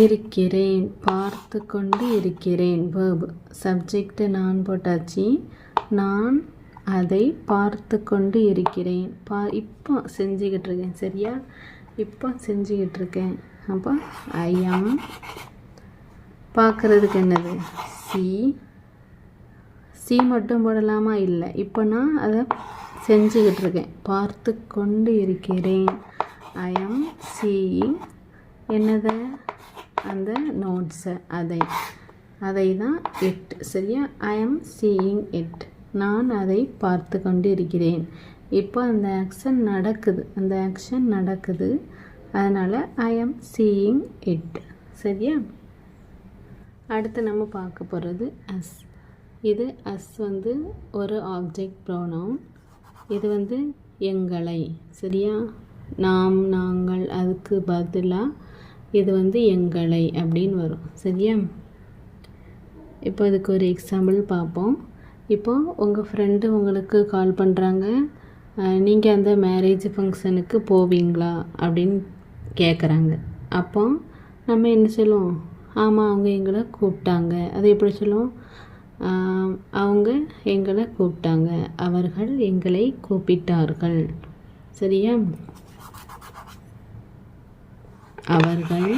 இருக்கிறேன், பார்த்து கொண்டு இருக்கிறேன். வேர்பு. சப்ஜெக்ட் நான் போட்டாச்சு. நான் அதை பார்த்து கொண்டு இருக்கிறேன். இப்போ செஞ்சுக்கிட்டு இருக்கேன். சரியா? இப்போ செஞ்சுக்கிட்டு இருக்கேன். அப்போ ஐ ஆம். பார்க்குறதுக்கு என்னது? சி மட்டும் போடலாமா? இல்லை. இப்போ நான் அதை செஞ்சுக்கிட்டு இருக்கேன். பார்த்து கொண்டு இருக்கிறேன். ஐ ஆம் சீயிங் என்னதை? அந்த நோட்ஸை. அதை தான் இட். சரியா? ஐ ஆம் சீயிங் இட். நான் அதை பார்த்து கொண்டு இருக்கிறேன். இப்போ அந்த ஆக்ஷன் நடக்குது. அதனால் ஐ ஆம் சீயிங் இட். சரியா? அடுத்து நம்ம பார்க்க போகிறது அஸ். இது அஸ் வந்து ஒரு ஆப்ஜெக்ட் ப்ரோனவுன். இது வந்து எங்களை. சரியா? நாம், நாங்கள், அதுக்கு பதிலாக இது வந்து எங்களை அப்படின்னு வரும். சரியா? இப்போ இதுக்கு ஒரு எக்ஸாம்பிள் பார்ப்போம். இப்போது உங்கள் ஃப்ரெண்டு உங்களுக்கு கால் பண்ணுறாங்க, நீங்கள் அந்த மேரேஜ் ஃபங்க்ஷனுக்கு போவீங்களா அப்படின்னு கேட்குறாங்க. அப்போ நம்ம என்ன சொல்லுவோம்? ஆமாம், அவங்க எங்களை கூப்பிட்டாங்க. அதை எப்படி சொல்லுவோம்? அவங்க எங்களை கூப்பிட்டாங்க, அவர்கள் எங்களை கூப்பிட்டார்கள். சரியா? அவர்கள்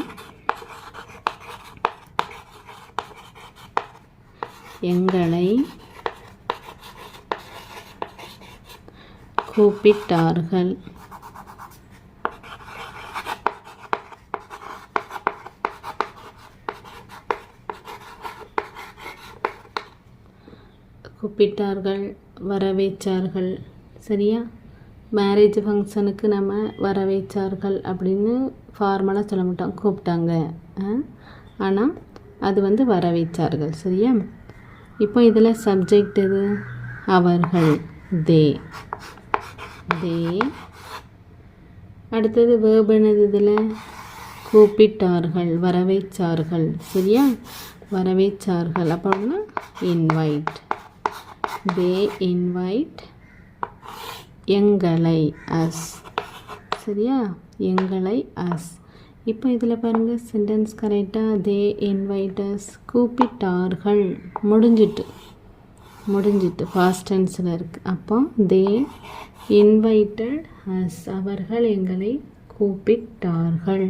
எங்களை கூப்பிட்டார்கள். கூப்பிட்டார்கள், வரவேற்றார்கள். சரியா? மேரேஜ் ஃபங்க்ஷனுக்கு நம்ம வரவேற்றார்கள் அப்படின்னு ஃபார்மலாக சொல்ல மாட்டோம், கூப்பிட்டாங்க. ஆனால் அது வந்து வரவேற்றார்கள். சரியா? இப்போ இதில் சப்ஜெக்ட் இது அவர்கள், தே. அடுத்தது வேர்ப் என்னது? இதில் கூப்பிட்டார்கள், வரவேற்றார்கள். சரியா? வரவேற்றார்கள். அப்படின்னா இன்வைட். தே இன்வைட் எங்களை, அஸ். சரியா? எங்களை, அஸ். இப்போ இதில் பாருங்கள், சென்டென்ஸ் கரெக்டாக. They invite us. கூப்பிட்டார்கள். முடிஞ்சிட்டு பாஸ்ட் டென்ஸில் இருக்குது. அப்போ தே இன்வைட்டட் அஸ். அவர்கள் எங்களை கூப்பிட்டார்கள்.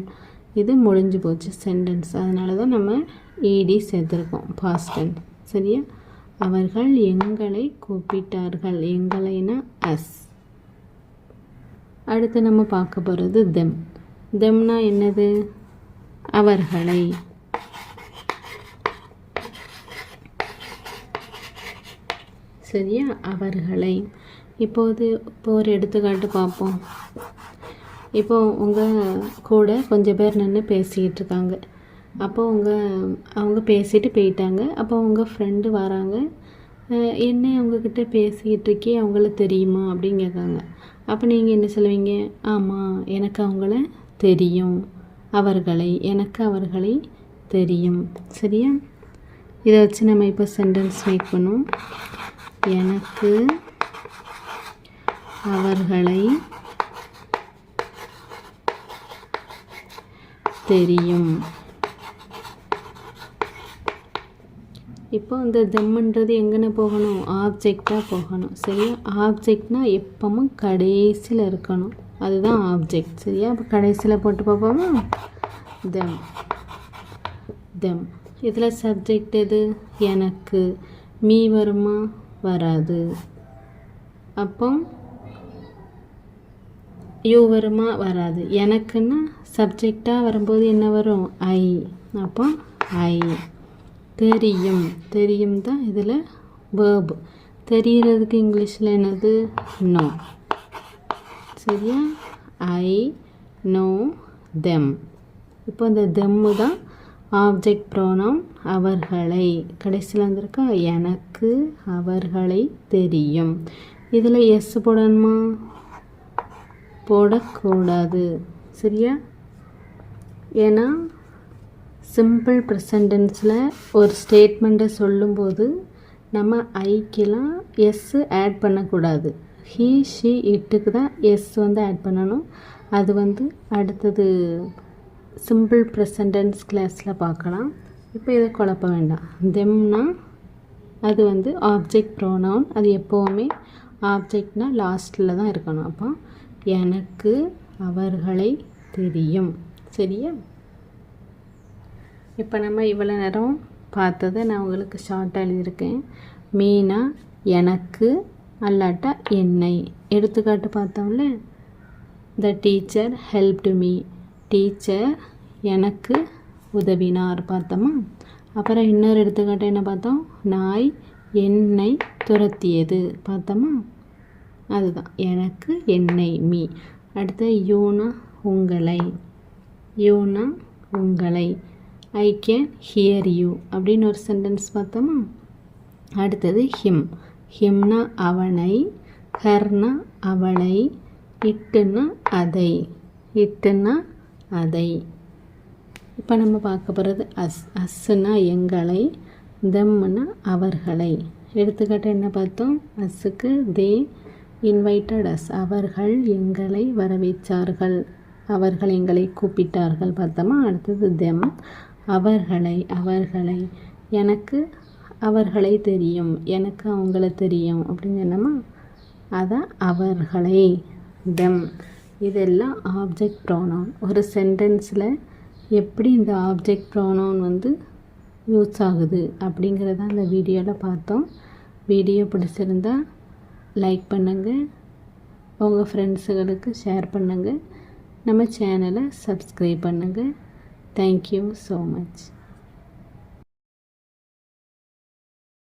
இது முடிஞ்சு போச்சு சென்டென்ஸ். அதனால தான் நம்ம ஈடி சேர்த்துருக்கோம், பாஸ்ட் டென்ஸ். சரியா? அவர்கள் எங்களை கூப்பிட்டார்கள். எங்களைனா அஸ். அடுத்து நம்ம பார்க்க போகிறது தெம். தெம்னா என்னது? அவர்களை. சரியா? அவர்களை. இப்போ ஒரு எடுத்துக்காட்டு பார்ப்போம். இப்போ உங்கள் கூட கொஞ்சம் பேர் நின்று பேசிக்கிட்டு இருக்காங்க. அப்போ அவங்க பேசிட்டு போயிட்டாங்க. அப்போ உங்கள் ஃப்ரெண்டு வராங்க, என்ன அவங்கக்கிட்ட பேசிக்கிட்டு இருக்கே, அவங்கள தெரியுமா அப்படின்னு கேட்காங்க. அப்போ நீங்கள் என்ன சொல்லுவீங்க? ஆமாம், எனக்கு அவங்கள தெரியும். எனக்கு அவர்களை தெரியும். சரியா? இதை வச்சு நம்ம இப்போ சென்டென்ஸ் மேக் பண்ணுவோம். எனக்கு அவர்களை தெரியும். இப்போ இந்த தெம்ன்றது எங்கன்னு போகணும்? ஆப்ஜெக்டாக போகணும். சரியா? ஆப்ஜெக்ட்னா எப்பவும் கடைசியில் இருக்கணும். அதுதான் ஆப்ஜெக்ட். சரியா? அப்போ கடைசியில் போட்டு பார்ப்போமா? தெம். இதில் சப்ஜெக்ட் எது? எனக்கு. மீ வருமா? வராது. அப்போ யூ வருமா? வராது. எனக்குன்னா சப்ஜெக்டாக வரும்போது என்ன வரும்? ஐ. அப்போ ஐ. தெரியும் தான் இதில் வேர்பு. தெரிகிறதுக்கு இங்கிலீஷில் என்னது? நோ. சரியா? I know them. இப்போ இந்த தெம்மு தான் ஆப்ஜெக்ட் ப்ரோனவுன். அவர்களை கடைசியில் வந்திருக்கா? எனக்கு அவர்களை தெரியும். இதில் எஸ் போடணுமா? போடக்கூடாது. சரியா? ஏன்னா சிம்பிள் ப்ரெசன்ட் டென்ஸில் ஒரு ஸ்டேட்மெண்ட்டை சொல்லும்போது நம்ம ஐக்கெலாம் எஸ் ஆட் பண்ணக்கூடாது. ஹீ, ஷி, இட்டுக்கு தான் எஸ் வந்து ஆட் பண்ணணும். அது வந்து அடுத்தது சிம்பிள் ப்ரெசன்டென்ஸ் கிளாஸில் பார்க்கலாம். இப்போ இதை குழப்ப வேண்டாம். தெம்னா அது வந்து ஆப்ஜெக்ட் ப்ரோனவுன். அது எப்போவுமே ஆப்ஜெக்ட்னால் லாஸ்ட்டில் தான் இருக்கணும். அப்போ எனக்கு அவர்களை தெரியும். சரியா? இப்போ நம்ம இவ்வளோ நேரம் பார்த்ததை நான் உங்களுக்கு ஷார்ட்டாக எழுதியிருக்கேன். மீனா எனக்கு அல்லாட்டா என்னை. எடுத்துக்காட்டு பார்த்தோம்ல, the teacher helped me. Teacher எனக்கு உதவினார் பார்த்தோமா. அப்புறம் இன்னொரு எடுத்துக்காட்டு என்ன பார்த்தோம்? நாய் என்னை துரத்தியது பார்த்தோமா. அதுதான் எனக்கு என்னை மீ. அடுத்து யூனா உங்களை. யூனா உங்களை. ஐ கேன் ஹியர் யூ அப்படின்னு ஒரு சென்டென்ஸ் பார்த்தோமா. அடுத்தது ஹிம். ஹிம்னா அவனை, ஹர்னா அவளை, இட்டுன்னா அதை. இட்டுன்னா அதை. இப்போ நம்ம பார்க்க போகிறது அஸ். அஸ்ஸுனா எங்களை, தெம்முன்னா அவர்களை. எடுத்துக்காட்டு என்ன பார்த்தோம்? அஸ்ஸுக்கு தே இன்வைட்டட் அஸ். அவர்கள் எங்களை வரவேற்றார்கள், அவர்கள் எங்களை கூப்பிட்டார்கள் பார்த்தோமா. அடுத்தது தெம் அவர்களை. அவர்களை எனக்கு அவர்களை தெரியும், எனக்கு அவங்கள தெரியும் அப்படின்னு சொன்னோமா. அதான் அவர்களை, தெம். இதெல்லாம் ஆப்ஜெக்ட் ப்ரோனவுன். ஒரு சென்டென்ஸில் எப்படி இந்த ஆப்ஜெக்ட் ப்ரோனவுன் வந்து யூஸ் ஆகுது அப்படிங்கிறத அந்த வீடியோவில் பார்த்தோம். வீடியோ பிடிச்சிருந்தா லைக் பண்ணுங்கள், உங்கள் ஃப்ரெண்ட்ஸுகளுக்கு ஷேர் பண்ணுங்கள், நம்ம சேனலை சப்ஸ்கிரைப் பண்ணுங்கள். Thank you so much.